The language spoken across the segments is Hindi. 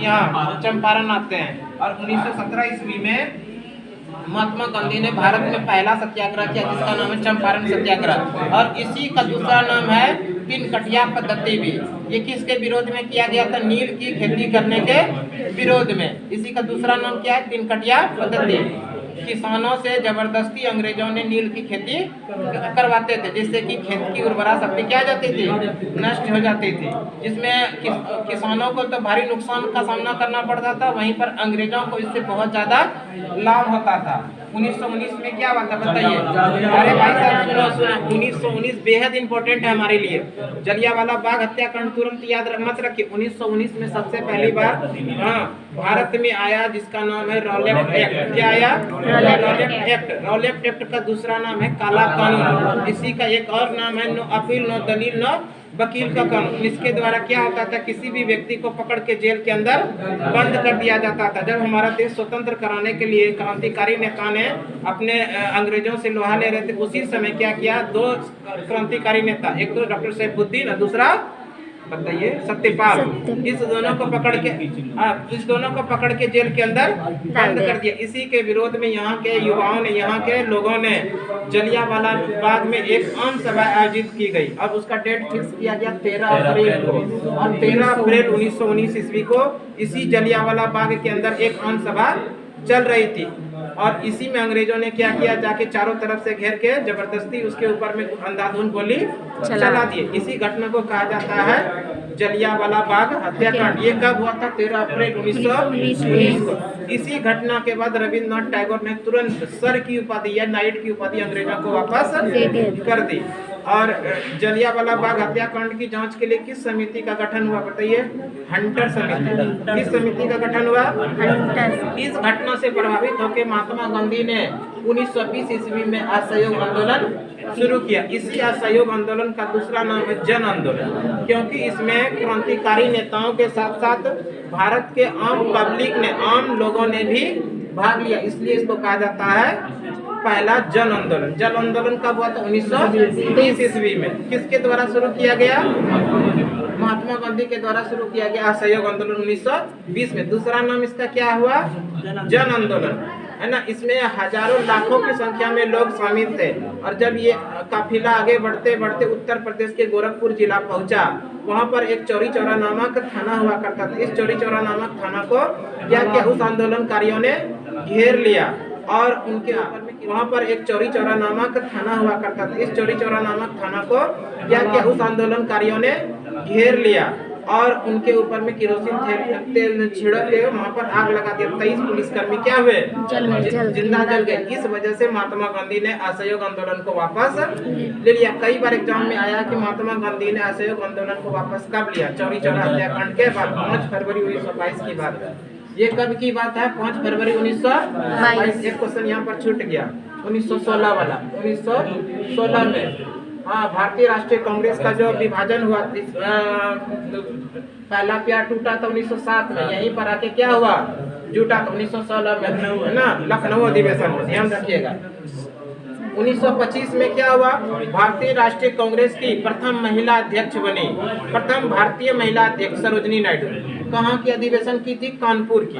यहाँ चंपारण आते हैं और 1917 ईस्वी में महात्मा गांधी ने भारत में पहला सत्याग्रह किया जिसका नाम है चंपारण सत्याग्रह। और इसी का दूसरा नाम है तीन कटिया पद्धति भी। ये किसके विरोध में किया गया था? नील की खेती करने के विरोध में। इसी का दूसरा नाम क्या है? तीन कटिया पद्धति। किसानों से जबरदस्ती अंग्रेजों ने नील की खेती करवाते थे जिससे कि खेत की उर्वरा शक्ति क्या जाती थी? नष्ट हो जाती थी, जिसमें किसानों को तो भारी नुकसान का सामना करना पड़ता था, वहीं पर अंग्रेजों को इससे बहुत ज्यादा लाभ होता था। 1919 में क्या हुआ था बताइए? अरे भाई साहब सुनो 1919 बेहद इंपॉर्टेंट है हमारे लिए। जलियांवाला बाग हत्याकांड तुरंत याद मत रखिए। 1919 में सबसे पहली बार भारत में आया जिसका नाम है रॉलेट एक्ट। क्या आया? Rowlatt act. रॉलेट एक्ट का दूसरा नाम है काला कानून। इसी का एक और नाम है नो अपील नो दलील नो वकील का कानून। इसके द्वारा क्या होता था? किसी भी व्यक्ति को पकड़ के जेल के अंदर बंद कर दिया जाता था। जब हमारा देश स्वतंत्र कराने के लिए क्रांतिकारी नेता ने अपने अंग्रेजों से लोहा ले रहे थे, उसी समय क्या किया? दो क्रांतिकारी नेता, एक तो डॉक्टर सैफुद्दीन और दूसरा बताइए सत्यपाल। इस दोनों को पकड़ के जेल के अंदर बंद कर दिया। इसी के विरोध में यहाँ के युवाओं ने, यहाँ के लोगों ने जलियांवाला बाग में एक आम सभा आयोजित की गई और उसका डेट फिक्स किया गया 13 अप्रैल को। और 13 अप्रैल 1919 ईस्वी को इसी जलियांवाला बाग के अंदर एक आम सभा चल रही थी और इसी में अंग्रेजों ने क्या किया? जाके चारों तरफ से घेर के जबरदस्ती उसके ऊपर में अंधाधुंध गोली चला दिए। इसी घटना को कहा जाता है जलियांवाला बाग हत्याकांड। ये कब हुआ था? 13 अप्रैल 1919 को। इसी घटना के बाद रविंद्रनाथ टैगोर ने तुरंत सर की उपाधि या नाइट की उपाधि अंग्रेजों को वापस कर दी। और जलियांवाला बाग हत्याकांड की जांच के लिए किस समिति का गठन हुआ बताइए? हंटर समिति। किस समिति का गठन हुआ? हंटर। इस घटना से प्रभावित होकर महात्मा गांधी ने 1920 ईस्वी में असहयोग आंदोलन शुरू किया। इसी असहयोग आंदोलन का दूसरा नाम है जन आंदोलन, क्योंकि इसमें क्रांतिकारी नेताओं के साथ साथ भारत के आम पब्लिक ने, आम लोगों ने भी भाग लिया, इसलिए इसको कहा जाता है पहला जन आंदोलन। जन आंदोलन कब हुआ था? 1930 ईस्वी में। किसके द्वारा शुरू किया गया? महात्मा गांधी के द्वारा शुरू किया गया असहयोग आंदोलन 1920 में। दूसरा नाम इसका क्या हुआ? जन आंदोलन, है ना। इसमें हजारों लाखों की संख्या में लोग शामिल थे। और जब ये काफिला आगे बढ़ते बढ़ते उत्तर प्रदेश के गोरखपुर जिला पहुंचा, वहां पर एक चौरी चौरा नामक थाना हुआ करता था। इस चौरी चौरा नामक थाना को क्या किया? उस आंदोलनकारियों ने घेर लिया और उनके वहां पर एक चौरी चौरा नामक थाना हुआ करता था। इस चौरी चौरा नामक थाना को क्या किया? उस आंदोलनकारियों ने घेर लिया और उनके ऊपर में केरोसिन तेल छिड़क के वहां पर आग लगा दिया। 23 पुलिसकर्मी क्या हुए? जिंदा जल गए। इस वजह से महात्मा गांधी ने असहयोग आंदोलन को वापस ले लिया। कई बार एग्जाम में आया कि महात्मा गांधी ने असहयोग आंदोलन को वापस कब लिया? चौरी चौरा हत्याकांड के बाद 5 फरवरी 1922 की बात है। ये कब की बात है? 5 फरवरी 1922। एक क्वेश्चन यहाँ पर छूट गया, 1916 वाला। 1916 में भारतीय राष्ट्रीय कांग्रेस का जो विभाजन हुआ, पहला प्यार टूटा था 1907 में। यहीं पर आके क्या हुआ? जुटा था 1916 में, है ना, लखनऊ अधिवेशन में। ध्यान रखिएगा। 1925 में क्या हुआ? भारतीय राष्ट्रीय कांग्रेस की प्रथम महिला अध्यक्ष बनी, प्रथम भारतीय महिला अध्यक्ष सरोजनी नायडू। कहाँ की अधिवेशन की थी? कानपुर की।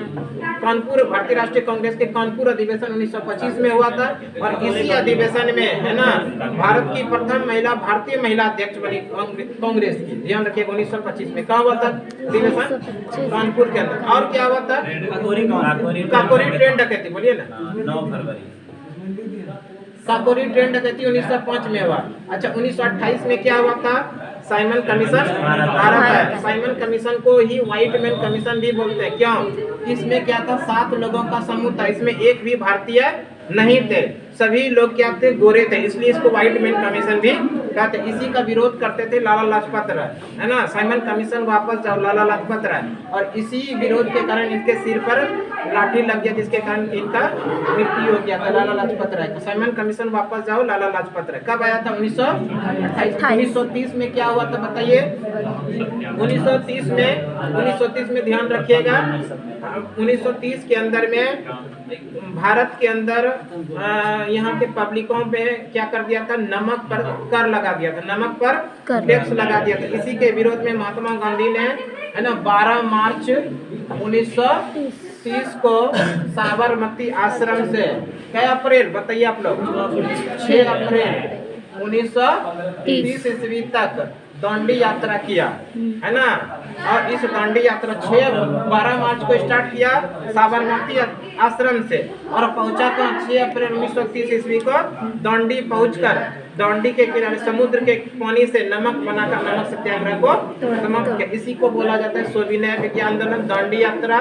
कानपुर, भारतीय राष्ट्रीय कांग्रेस के कानपुर अधिवेशन 1925 में हुआ था। और इसी अधिवेशन में, है ना, भारत की प्रथम महिला भारतीय महिला अध्यक्ष बनी कांग्रेस की। ध्यान रखिएगा 1925 में। कहाँ हुआ था अधिवेशन? कानपुर के अंदर। और क्या हुआ था? काकोरी ट्रेन डकैती। बोलिए ना। 9 फरवरी काकोरी ट्रेन डकैती 1905 में हुआ। अच्छा, 1928 में क्या हुआ था? साइमन कमीशन भारत है। साइमन कमीशन को ही व्हाइट मैन कमीशन भी बोलते हैं। क्यों? इसमें क्या था? 7 लोगों का समूह था। इसमें एक भी भारतीय नहीं थे, सभी लोग क्या थे? गोरे थे, इसलिए इसको व्हाइट मैन कमीशन भी कहते। इसी का विरोध करते थे लाला लाजपत राय, है ना। साइमन कमीशन वापस जाओ, लाला लाजपत राय। और इसी विरोध के कारण इनके सिर पर लाठी लग गया, जिसके कारण इनका मृत्यु हो गया था, लाला लाजपत राय। साइमन कमीशन वापस जाओ, लाला लाजपत राय। कब आया था? 1928। 1930 में क्या हुआ था बताइए? 1930 में ध्यान रखिएगा। 1930 के अंदर में भारत के अंदर यहाँ के पब्लिकों पे क्या कर दिया था? नमक पर कर लगा लगा दिया था, नमक पर टैक्स लगा दिया था। इसी के विरोध में महात्मा गांधी ने है ना 12 मार्च 1930 को साबरमती आश्रम से, क्या अप्रैल बताइए आप लोग, 6 अप्रैल 1930 ईस्वी तक दांडी यात्रा किया, है ना। और इस दांडी यात्रा 12 मार्च को स्टार्ट किया साबरमती आश्रम से और पहुंचा तो 6 अप्रैल 1930 ईस्वी को दांडी पहुंचकर दांडी के किनारे समुद्र के पानी से नमक बनाकर नमक सत्याग्रह को समाप्त किया। इसी को बोला जाता है सविनय विज्ञान आंदोलन, दांडी यात्रा।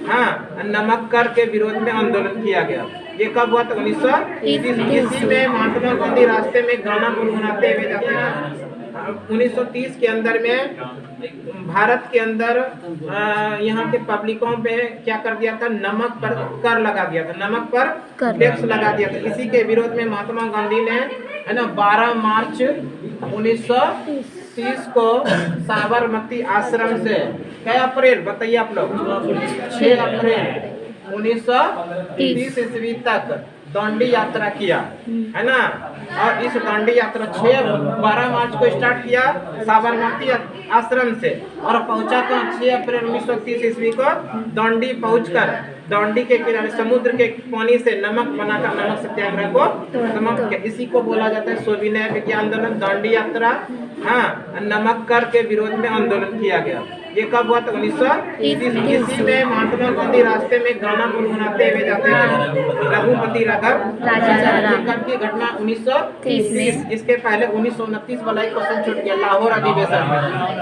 हाँ, नमक कर के विरोध में आंदोलन किया गया। ये कब हुआ था? 1930। इसी में महात्मा गांधी रास्ते में गाना गुनगुनाते हुए जाते हैं। 1930 के अंदर में भारत के अंदर यहाँ के पब्लिकों पे क्या कर दिया था? नमक पर कर लगा दिया था, नमक पर टैक्स लगा दिया था। इसी के विरोध में महात्मा गांधी ने है ना 12 मार्च 1930 को साबरमती आश्रम से, क्या अप्रैल बताइए आप लोग, 6 अप्रैल 1930 ईस्वी तक दांडी यात्रा किया, है ना। और इस दांडी यात्रा 12 मार्च को स्टार्ट किया साबरमती आश्रम से और पहुंचा तो 6 अप्रैल 1930 ईस्वी को दांडी पहुंचकर दांडी के किनारे समुद्र के पानी से नमक बनाकर नमक सत्याग्रह को समाप्त किया। इसी को बोला जाता है सविनय विज्ञान आंदोलन, दांडी यात्रा। हाँ, नमक कर के विरोध में आंदोलन किया गया। ये कब हुआ था? 1930। इसी में महात्मा गांधी रास्ते में गाना गुनगुनाते हुए जाते हैं। रघुपति राघव की घटना 1930। इसके पहले 1929 वाला एक क्वेश्चन छूट गया, लाहौर अधिवेशन।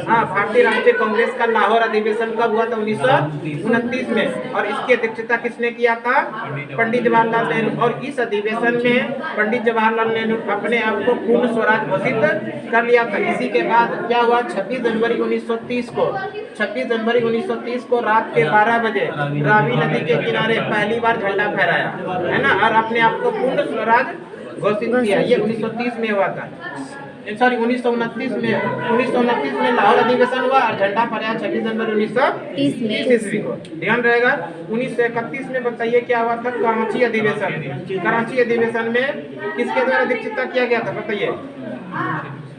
हाँ, भारतीय राष्ट्रीय कांग्रेस का लाहौर अधिवेशन कब हुआ था? 1929 में। और इसकी अध्यक्षता किसने किया था? पंडित जवाहरलाल नेहरू। और इस अधिवेशन में पंडित जवाहरलाल नेहरू अपने आप को पूर्ण स्वराज घोषित कर लिया था। इसी के बाद क्या हुआ? 26 जनवरी 1930 को रात के 12 बजे रावी नदी के किनारे पहली बार झंडा फहराया, है ना, और अपने आप को पूर्ण स्वराज घोषित किया। ये 1930 में हुआ था, सॉरी 1929 में लाहौर अधिवेशन हुआ और झंडा फहराया 26 जनवरी 1930 ईस्वी को। ध्यान रहेगा। 1931 में बताइए क्या हुआ था? कराची अधिवेशन। कराची अधिवेशन में किसके द्वारा अध्यक्षता किया गया था? बताइए।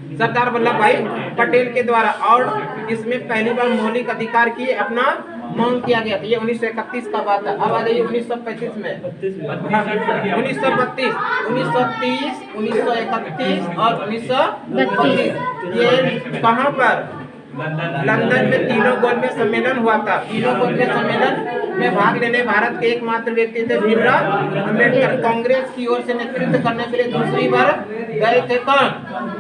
सरदार वल्लभ भाई पटेल के द्वारा। और इसमें पहली बार मौलिक अधिकार की अपना मांग किया गया था। ये 1931 का बात है। अब आ जाइए 1935 में, 1932, 1930, 1931 और 1932। ये कहाँ पर? लंदन में तीनों गोलमेज सम्मेलन हुआ था। तीनों गोलमेज सम्मेलन में भाग लेने भारत के एकमात्र व्यक्ति थे भीमराव अम्बेडकर। कांग्रेस की ओर से नेतृत्व करने के लिए दूसरी बार गए थे कौन?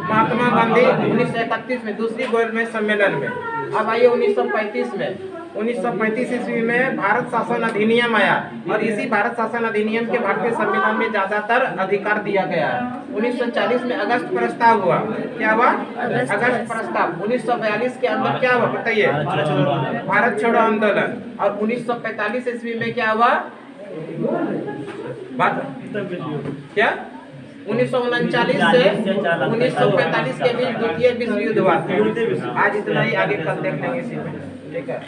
महात्मा गांधी 1931 में दूसरी गोलमेज सम्मेलन में। अब आइए 1935 में। 1935 ईस्वी में भारत शासन अधिनियम आया और इसी भारत शासन अधिनियम के भारतीय संविधान में ज्यादातर अधिकार दिया गया है। 1940 में अगस्त प्रस्ताव हुआ। क्या हुआ? अगस्त प्रस्ताव। 1942 के अंदर क्या हुआ बताइए? भारत छोड़ो आंदोलन। और 1945 ईस्वी में क्या हुआ? क्या 1939 से 1945 के बीच द्वितीय विश्व युद्ध हुआ। आज इतना ही, आगे कल देख लेंगे इसी में। ठीक है।